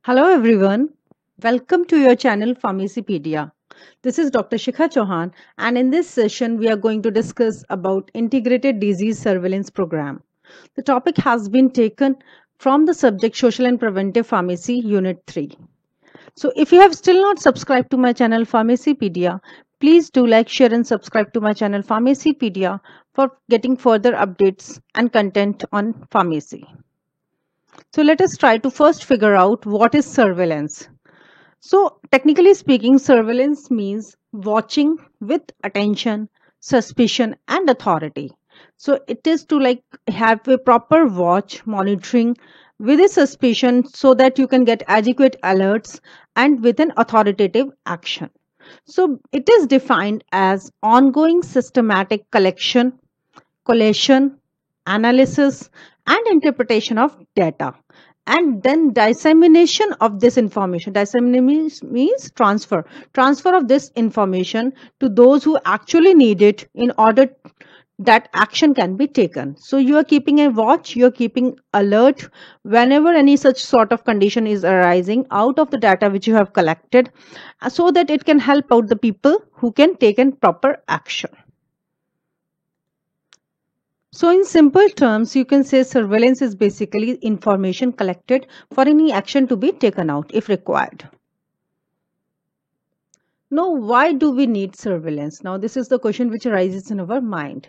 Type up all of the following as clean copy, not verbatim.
Hello everyone. Welcome to your channel Pharmacypedia. This is Dr. Shikha Chauhan, and in this session we are going to discuss about integrated disease surveillance program. The topic has been taken from the subject Social and Preventive Pharmacy Unit 3. So if you have still not subscribed to my channel Pharmacypedia, please do like, share and subscribe to my channel Pharmacypedia for getting further updates and content on pharmacy. So let us try to first figure out what is surveillance. So, technically speaking, surveillance means watching with attention, suspicion, and authority. So, it is to have a proper watch, monitoring with a suspicion so that you can get adequate alerts and with an authoritative action. So, it is defined as ongoing systematic collection, collation, analysis, and interpretation of data, and then dissemination of this information. Dissemination means transfer of this information to those who actually need it in order that action can be taken. So you are keeping a watch, you are keeping alert whenever any such sort of condition is arising out of the data which you have collected, so that it can help out the people who can take a proper action. So in simple terms, you can say surveillance is basically information collected for any action to be taken out if required. Now, why do we need surveillance? Now, this is the question which arises in our mind.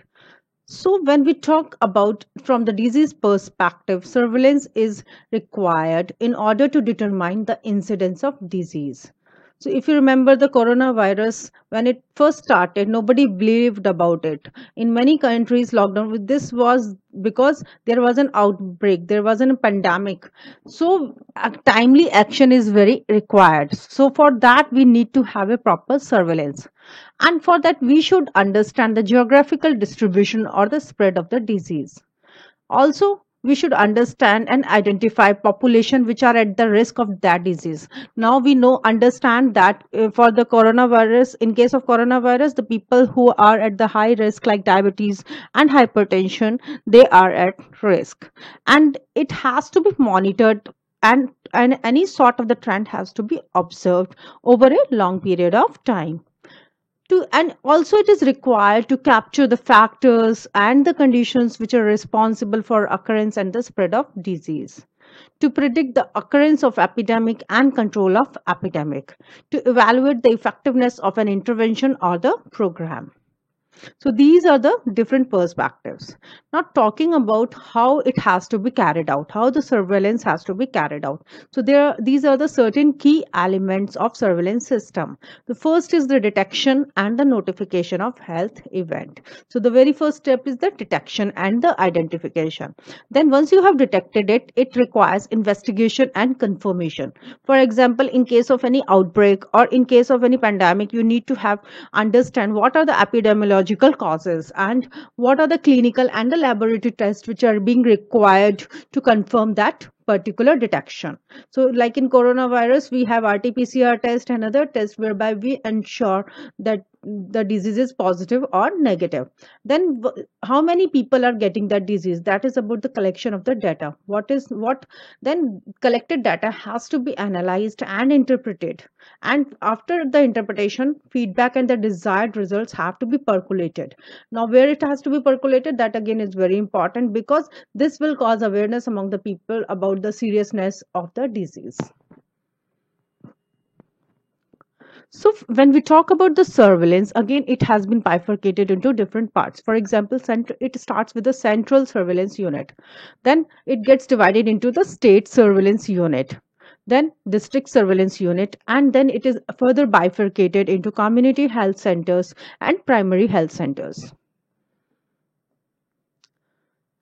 So when we talk about from the disease perspective, surveillance is required in order to determine the incidence of disease. So if you remember the coronavirus, when it first started, nobody believed about it. In many countries, lockdown, this was because there was an outbreak, there was a pandemic. So timely action is very required. So for that, we need to have a proper surveillance. And for that, we should understand the geographical distribution or the spread of the disease. Also, we should understand and identify population which are at the risk of that disease. Now we understand that for the coronavirus, in case of coronavirus, the people who are at the high risk like diabetes and hypertension, they are at risk. And it has to be monitored, and any sort of the trend has to be observed over a long period of time. And also it is required to capture the factors and the conditions which are responsible for occurrence and the spread of disease, to predict the occurrence of epidemic and control of epidemic, to evaluate the effectiveness of an intervention or the program. So these are the different perspectives. Now talking about how it has to be carried out, how the surveillance has to be carried out. So these are the certain key elements of surveillance system. The first is the detection and the notification of health event. So the very first step is the detection and the identification. Then once you have detected it, it requires investigation and confirmation. For example, in case of any outbreak or in case of any pandemic, you need to have understand what are the epidemiological causes and what are the clinical and the laboratory tests which are being required to confirm that particular detection. So like in coronavirus, we have RT-PCR test and other tests whereby we ensure that the disease is positive or negative. Then how many people are getting that disease? That is about the collection of the data. What then collected data has to be analyzed and interpreted, and after the interpretation, feedback and the desired results have to be percolated. Now where it has to be percolated, that again is very important, because this will cause awareness among the people about the seriousness of the disease. So when we talk about the surveillance, again, it has been bifurcated into different parts. For example, it starts with the central surveillance unit. Then it gets divided into the state surveillance unit, then district surveillance unit, and then it is further bifurcated into community health centers and primary health centers.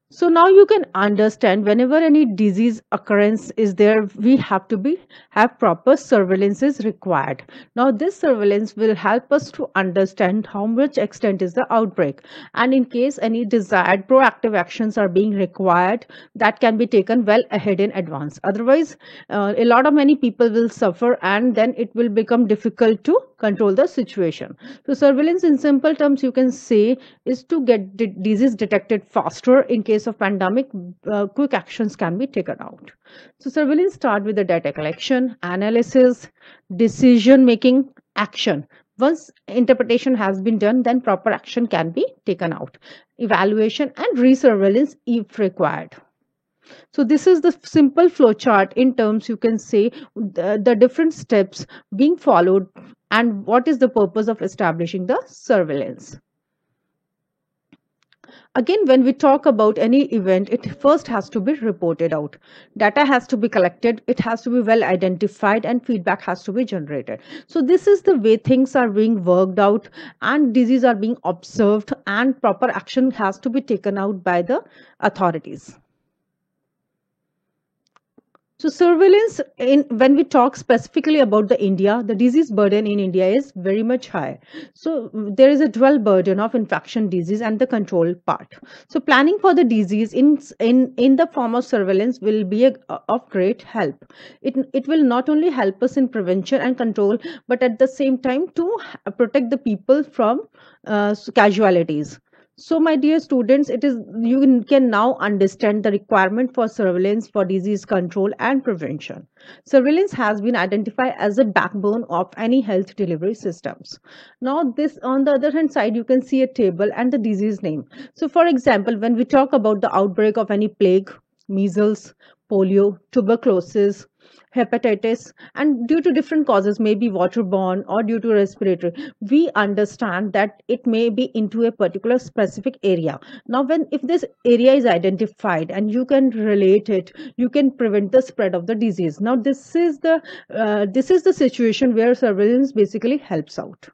So now you can understand, whenever any disease occurrence is there, we have to have proper surveillance is required. Now this surveillance will help us to understand how much extent is the outbreak, and in case any desired proactive actions are being required, that can be taken well ahead in advance. Otherwise, a lot of many people will suffer, and then it will become difficult to control the situation. So surveillance in simple terms you can say is to get disease detected faster. In case of pandemic, quick actions can be taken out. So surveillance start with the data collection, analysis, decision making, action. Once interpretation has been done, then proper action can be taken out, evaluation and resurveillance if required. So this is the simple flow chart in terms you can say the different steps being followed and what is the purpose of establishing the surveillance. Again, when we talk about any event, it first has to be reported out. Data has to be collected, it has to be well identified, and feedback has to be generated. So this is the way things are being worked out and disease are being observed and proper action has to be taken out by the authorities. So surveillance in when we talk specifically about the India, the disease burden in India is very much high. So there is a dual burden of infection disease and the control part. So planning for the disease in the form of surveillance will be of great help. It will not only help us in prevention and control, but at the same time to protect the people from casualties. So, my dear students, it is you can now understand the requirement for surveillance for disease control and prevention. Surveillance has been identified as a backbone of any health delivery systems. Now, this on the other hand side, you can see a table and the disease name. So, for example, when we talk about the outbreak of any plague, measles, polio, tuberculosis, hepatitis, and due to different causes, maybe waterborne or due to respiratory, we understand that it may be into a particular specific area. Now when if this area is identified and you can relate it, you can prevent the spread of the disease. Now this is the situation where surveillance basically helps out.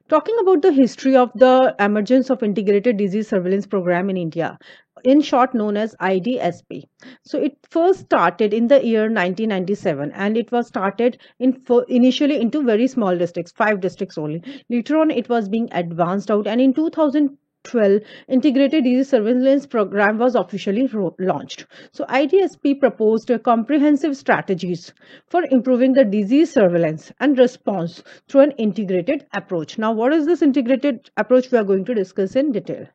Talking about the history of the emergence of integrated disease surveillance program in India, in short known as IDSP. So it first started in the year 1997 and it was started initially into very small districts, 5 districts only. Later on it was being advanced out and in 2012 integrated disease surveillance program was officially launched. So IDSP proposed a comprehensive strategies for improving the disease surveillance and response through an integrated approach. Now what is this integrated approach we are going to discuss in detail.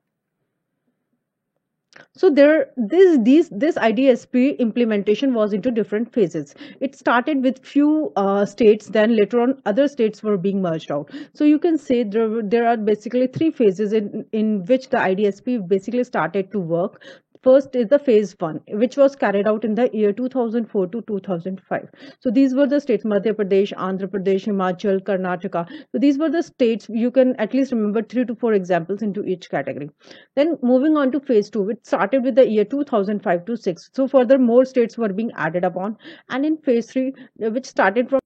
So this IDSP implementation was into different phases. It started with few states, then later on other states were being merged out. So you can say there are basically three phases in which the IDSP basically started to work. First is the phase one, which was carried out in the year 2004 to 2005. So these were the states Madhya Pradesh, Andhra Pradesh, Himachal, Karnataka. So these were the states you can at least remember 3 to 4 examples into each category. Then moving on to phase two, it started with the year 2005 to 6. So further more states were being added upon. And in phase three, which started from